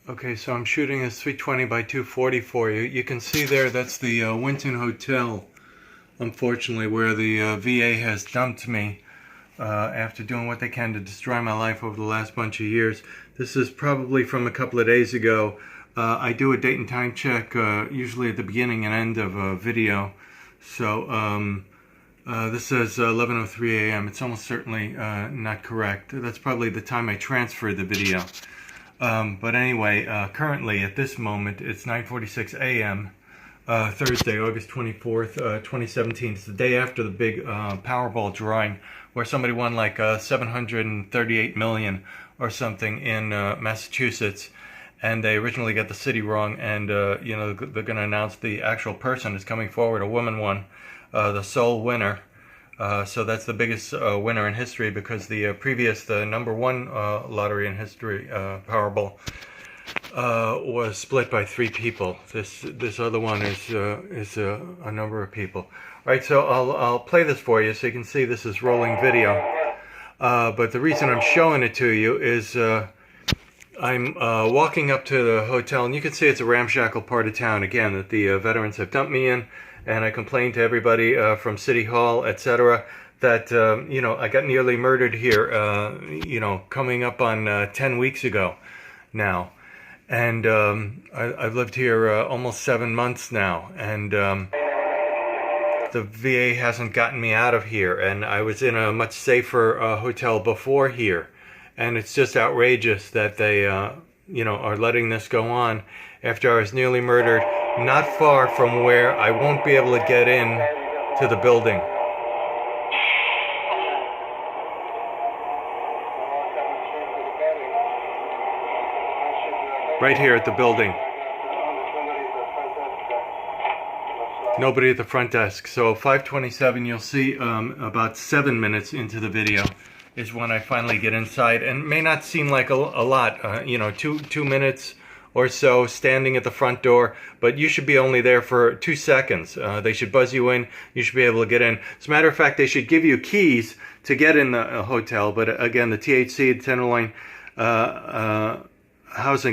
Okay, so I'm shooting a 320 by 240 for you. You can see there that's the Winton Hotel, unfortunately, where the VA has dumped me after doing what they can to destroy my life over the last bunch of years. This is probably from a couple of days ago. I do a date and time check usually at the beginning and end of a video. So this says 11:03 a.m. It's almost certainly not correct. That's probably the time I transferred the video. But anyway, currently at this moment it's 9:46 a.m. Thursday, August 24th, 2017. It's the day after the big Powerball drawing where somebody won like 738 million or something in Massachusetts, and they originally got the city wrong, and you know, they're going to announce the actual person is coming forward. A woman won, the sole winner. So that's the biggest winner in history, because the previous, the number one lottery in history, Powerball, was split by 3 people. This other one is a number of people. All right, so I'll play this for you so you can see this is rolling video. But the reason I'm showing it to you is I'm walking up to the hotel, and you can see it's a ramshackle part of town, again, that the veterans have dumped me in. And I complained to everybody from City Hall, etc., that, you know, I got nearly murdered here, you know, coming up on 10 weeks ago now. And I've lived here almost 7 months now. And the VA hasn't gotten me out of here. And I was in a much safer hotel before here. And it's just outrageous that they, you know, are letting this go on after I was nearly murdered, not far from where I won't be able to get in to the building. Right here at the building. Nobody at the front desk. So 5:27, you'll see about 7 minutes into the video is when I finally get inside, and it may not seem like a lot, you know, two minutes or so standing at the front door, but you should be only there for 2 seconds. They should buzz you in. You should be able to get in. As a matter of fact, they should give you keys to get in the hotel. But again, the THC, the Tenderloin Housing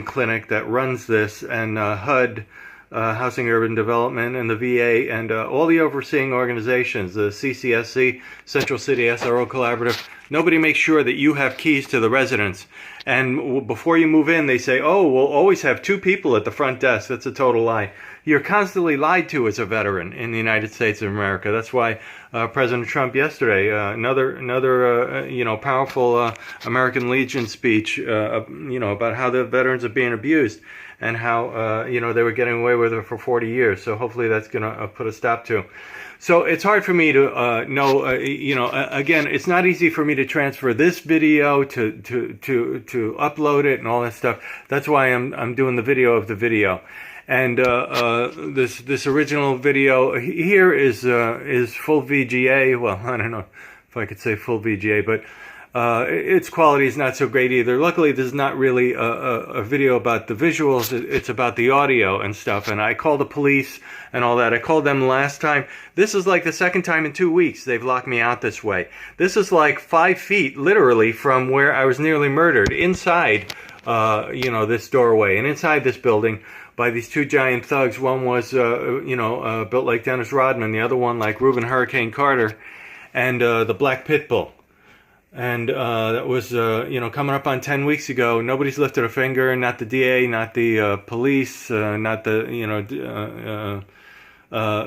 Clinic that runs this, and HUD, Housing Urban Development, and the VA, and all the overseeing organizations, the CCSC, Central City SRO Collaborative, nobody makes sure that you have keys to the residence. And before you move in, they say, oh, we'll always have 2 people at the front desk. That's a total lie. You're constantly lied to as a veteran in the United States of America. That's why President Trump yesterday, another you know, powerful American Legion speech, you know, about how the veterans are being abused, and how, you know, they were getting away with it for 40 years. So hopefully that's going to put a stop to. So it's hard for me to know, you know, again, it's not easy for me to transfer this video to upload it and all that stuff. That's why I'm doing the video of the video. And this original video here is full VGA. Well, I don't know if I could say full VGA, but its quality is not so great either. Luckily, this is not really a video about the visuals. It's about the audio and stuff. And I called the police and all that. I called them last time. This is like the second time in 2 weeks they've locked me out this way. This is like 5 feet, literally, from where I was nearly murdered, inside, you know, this doorway, and inside this building, by these 2 giant thugs. One was, you know, built like Dennis Rodman. The other one like Reuben Hurricane Carter, and the black pitbull. And that was, you know, coming up on 10 weeks ago. Nobody's lifted a finger, not the DA, not the police, not the, you know,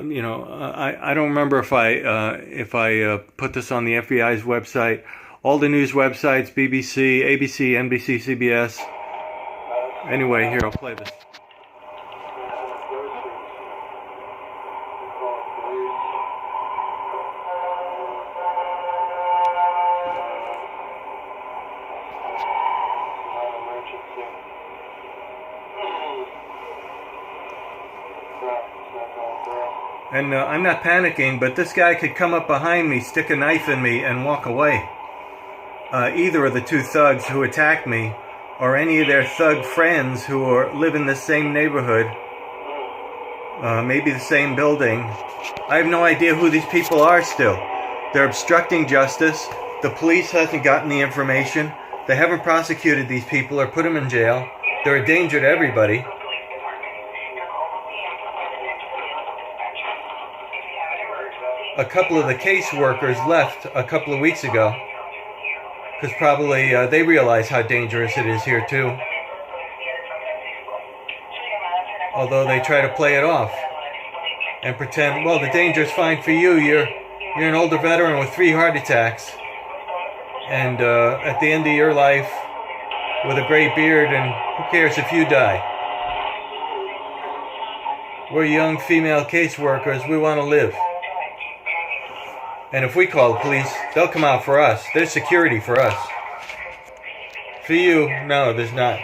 you know, I don't remember if I put this on the FBI's website. All the news websites, BBC, ABC, NBC, CBS. Anyway, here, I'll play this. And I'm not panicking, but this guy could come up behind me, stick a knife in me, and walk away. Either of the 2 thugs who attacked me, or any of their thug friends who live in the same neighborhood, maybe the same building. I have no idea who these people are still. They're obstructing justice. The police hasn't gotten the information. They haven't prosecuted these people or put them in jail. They're a danger to everybody. A couple of the caseworkers left a couple of weeks ago because probably they realize how dangerous it is here too. Although they try to play it off and pretend, well, the danger is fine for you. You're an older veteran with 3 heart attacks, and at the end of your life, with a gray beard, and who cares if you die? We're young female caseworkers. We want to live. And if we call the police, they'll come out for us. There's security for us. For you, no, there's not.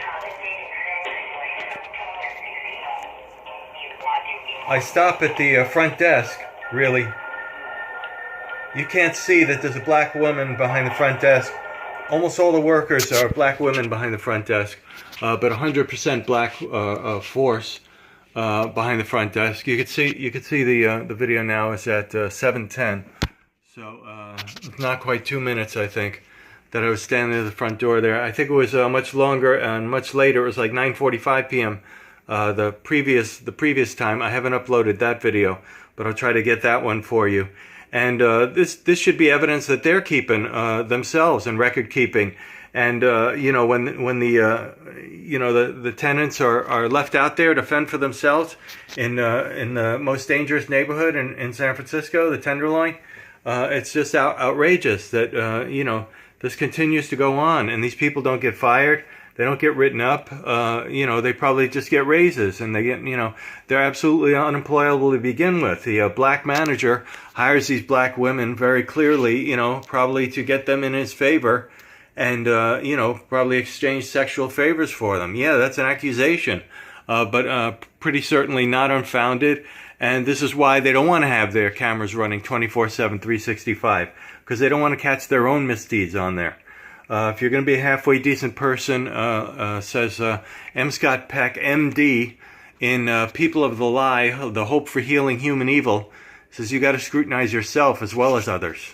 I stop at the front desk, really. You can't see that there's a black woman behind the front desk. Almost all the workers are black women behind the front desk, but 100% black force behind the front desk. You could see the video now is at 7:10. So it's not quite 2 minutes, I think, that I was standing at the front door there. I think it was much longer and much later. It was like 9:45 p.m. The previous time. I haven't uploaded that video, but I'll try to get that one for you. And this should be evidence that they're keeping themselves and record keeping. And you know, when the tenants are left out there to fend for themselves in the most dangerous neighborhood in San Francisco, the Tenderloin. It's just outrageous that, this continues to go on, and these people don't get fired. They don't get written up. They probably just get raises, and they get, they're absolutely unemployable to begin with. The black manager hires these black women very clearly, probably to get them in his favor, and, probably exchange sexual favors for them. Yeah, that's an accusation, but pretty certainly not unfounded. And this is why they don't want to have their cameras running 24/7, 365, because they don't want to catch their own misdeeds on there. If you're going to be a halfway decent person, says M. Scott Peck, M.D., in People of the Lie, The Hope for Healing Human Evil, says you got to scrutinize yourself as well as others.